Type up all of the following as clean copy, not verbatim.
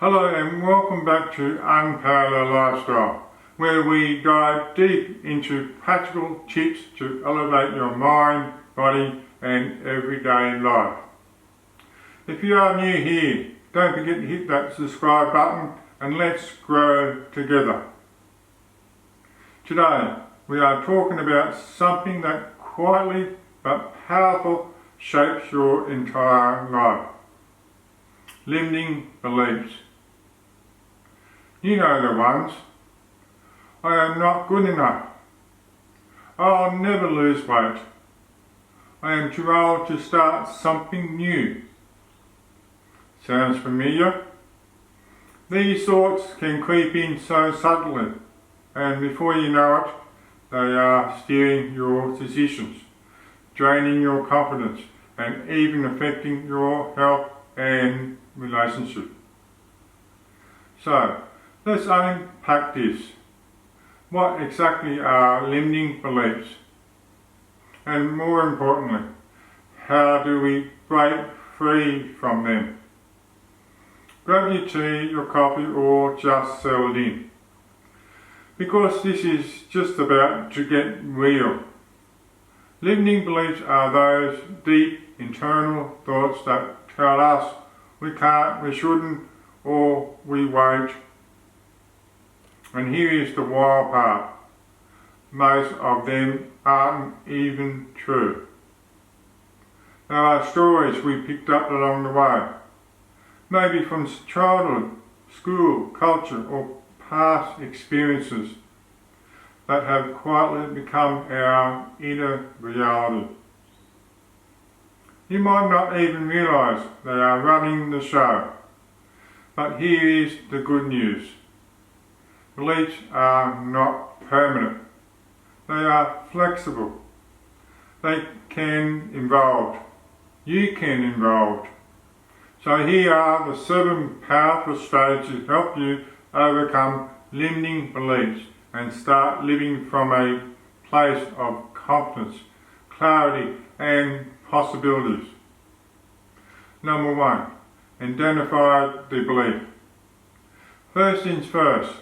Hello and welcome back to Unparalleled Lifestyle, where we dive deep into practical tips to elevate your mind, body and everyday life. If you are new here, don't forget to hit that subscribe button and let's grow together. Today we are talking about something that quietly but powerful shapes your entire life. Limiting beliefs. You know the ones. I am not good enough. I'll never lose weight. I am too old to start something new. Sounds familiar? These thoughts can creep in so subtly, and before you know it, they are steering your decisions, draining your confidence, and even affecting your health and relationship. So, let's unpack this. What exactly are limiting beliefs? And more importantly, how do we break free from them? Grab your tea, your coffee, or just settle it in. Because this is just about to get real. Limiting beliefs are those deep internal thoughts that tell us we can't, we shouldn't, or we won't. And here is the wild part. Most of them aren't even true. There are stories we picked up along the way, maybe from childhood, school, culture, or past experiences that have quietly become our inner reality. You might not even realise they are running the show, but here is the good news. Beliefs are not permanent. They are flexible. They can evolve. You can evolve. So here are the 7 powerful strategies to help you overcome limiting beliefs and start living from a place of confidence, clarity and possibilities. Number 1, identify the belief. First things first.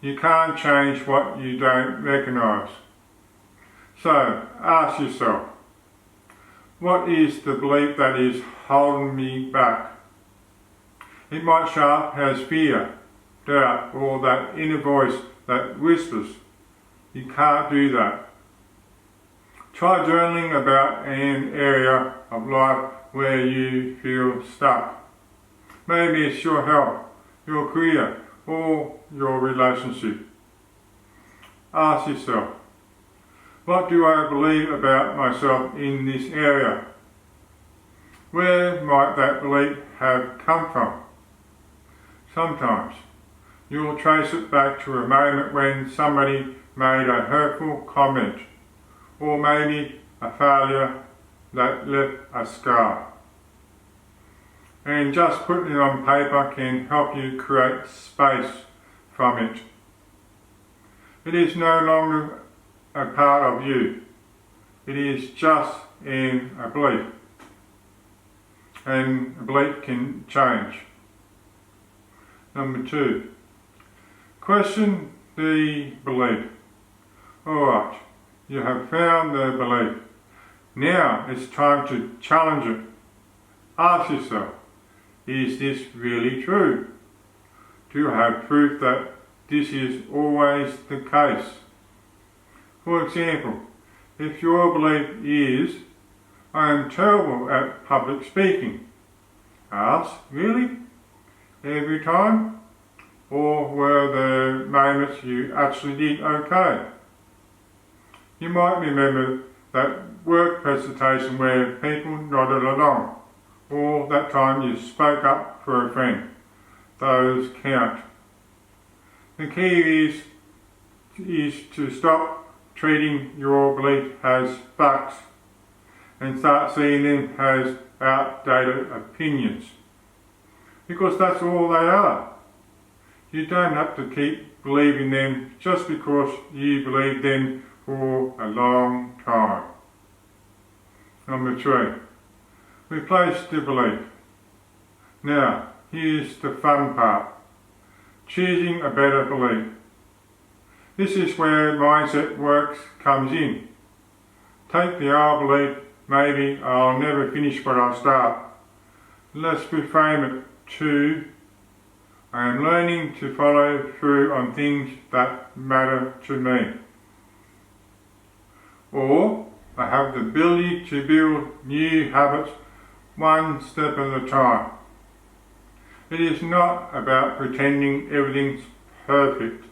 You can't change what you don't recognise. So, ask yourself, what is the belief that is holding me back? It might show up as fear, doubt, or that inner voice that whispers, you can't do that. Try journaling about an area of life where you feel stuck. Maybe it's your health, your career, or your relationship. Ask yourself, what do I believe about myself in this area? Where might that belief have come from? Sometimes you'll trace it back to a moment when somebody made a hurtful comment, or maybe a failure that left a scar. And just putting it on paper can help you create space from it. It is no longer a part of you. It is just in a belief. And a belief can change. Number 2, question the belief. Alright, you have found the belief. Now it's time to challenge it. Ask yourself, is this really true? Do you have proof that this is always the case? For example, if your belief is, I am terrible at public speaking, ask, really? Every time? Or were there moments you actually did okay? You might remember that work presentation where people nodded along, or that time you spoke up for a friend. Those count. The key is to stop treating your belief as facts and start seeing them as outdated opinions. Because that's all they are. You don't have to keep believing them just because you believed them for a long time. Number 3, replace the belief. Now, here's the fun part. Choosing a better belief. This is where mindset works comes in. Take the old belief, maybe I'll never finish what I start. Let's reframe it to, I am learning to follow through on things that matter to me. Or, I have the ability to build new habits one step at a time. It is not about pretending everything's perfect.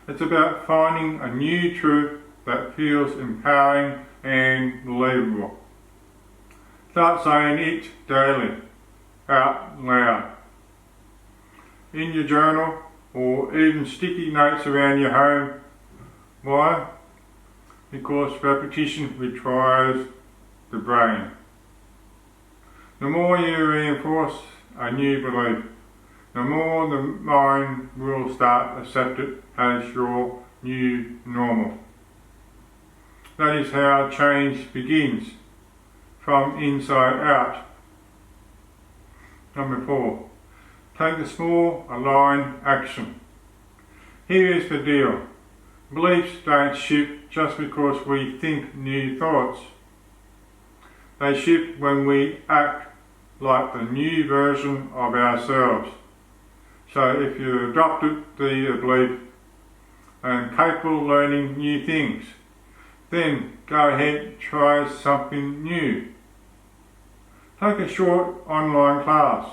It's about finding a new truth that feels empowering and believable. Start saying it daily, out loud. In your journal or even sticky notes around your home. Why? Because repetition rewires the brain. The more you reinforce a new belief, the more the mind will start to accept it as your new normal. That is how change begins, from inside out. Number 4, take a small aligned action. Here is the deal. Beliefs don't shift just because we think new thoughts. They shift when we act like the new version of ourselves. So if you adopted the belief and capable of learning new things, then go ahead, try something new. Take a short online class,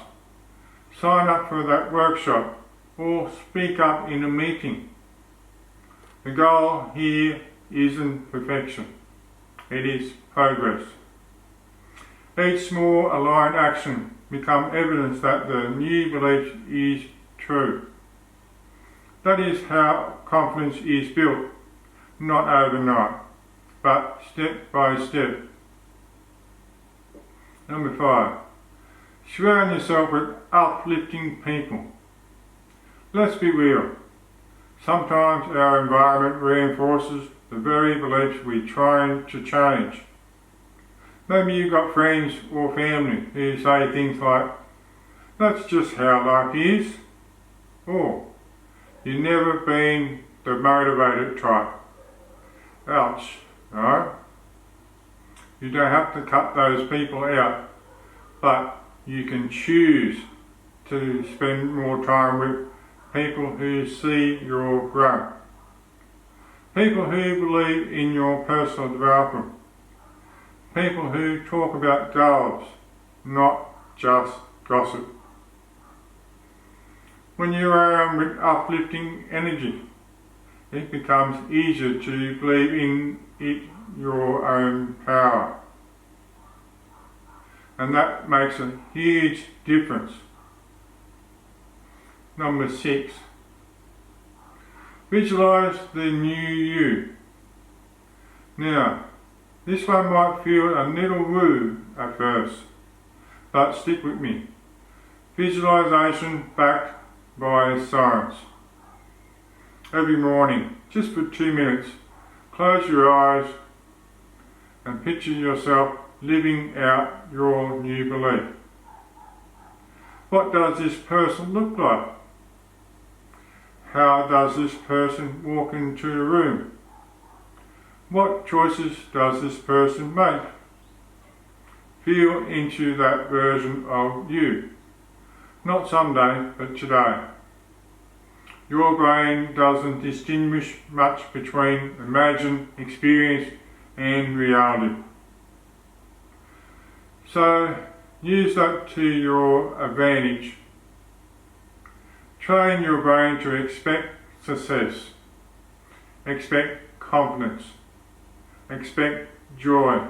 sign up for that workshop, or speak up in a meeting. The goal here isn't perfection, it is progress. Each small aligned action becomes evidence that the new belief is true. That is how confidence is built, not overnight, but step by step. Number 5, surround yourself with uplifting people. Let's be real. Sometimes our environment reinforces the very beliefs we're trying to change. Maybe you've got friends or family who say things like, that's just how life is, or you've never been the motivated type. Ouch, no? You don't have to cut those people out, but you can choose to spend more time with people who see your growth. People who believe in your personal development. People who talk about goals, not just gossip. When you are with uplifting energy, it becomes easier to believe in it your own power. And that makes a huge difference. Number 6, visualize the new you. Now, this one might feel a little woo at first, but stick with me. Visualization backed by science. Every morning, just for 2 minutes, close your eyes and picture yourself living out your new belief. What does this person look like? How does this person walk into the room? What choices does this person make? Feel into that version of you. Not someday, but today. Your brain doesn't distinguish much between imagined experience and reality. So use that to your advantage. Train your brain to expect success, expect confidence, expect joy.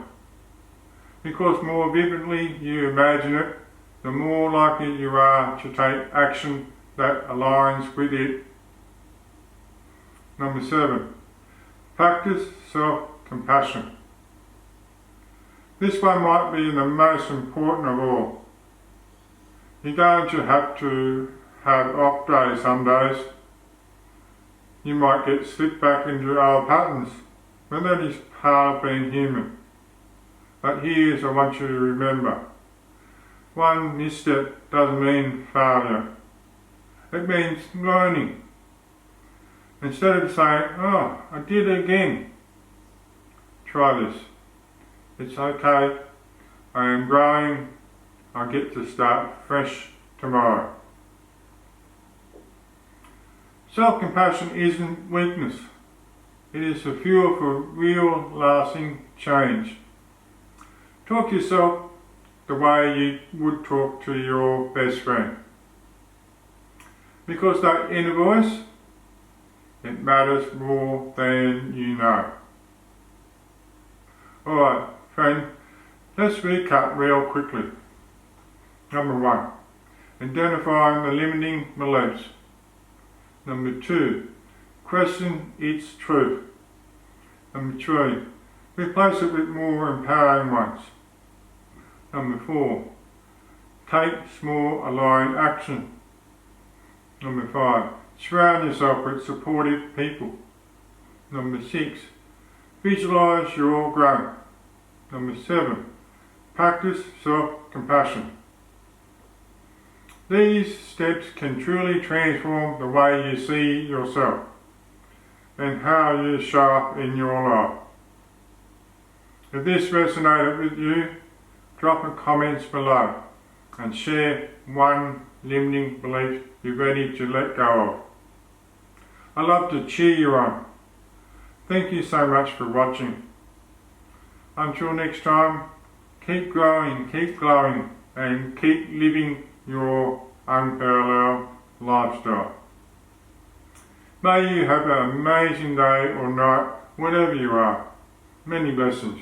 Because more vividly you imagine it, the more likely you are to take action that aligns with it. Number 7, practice self-compassion. This one might be the most important of all. You're going to have off days some days. You might get slipped back into old patterns, but that is part of being human. But here's I want you to remember. One misstep doesn't mean failure. It means learning. Instead of saying, oh, I did it again, try this. It's okay. I am growing. I get to start fresh tomorrow. Self-compassion isn't weakness. It is the fuel for real lasting change. Talk to yourself the way you would talk to your best friend. Because that inner voice, it matters more than you know. Alright, friend, let's recap real quickly. Number 1, identifying the limiting beliefs. Number 2, question its truth. Number 3, replace it with more empowering ones. Number 4, take small aligned action. Number 5, surround yourself with supportive people. Number 6, visualize your growth. Number 7, practice self-compassion. These steps can truly transform the way you see yourself and how you show up in your life. If this resonated with you, drop a comments below and share one limiting belief you're ready to let go of. I love to cheer you on. Thank you so much for watching. Until next time, keep growing, keep glowing, and keep living your unparalleled lifestyle. May you have an amazing day or night, wherever you are. Many blessings.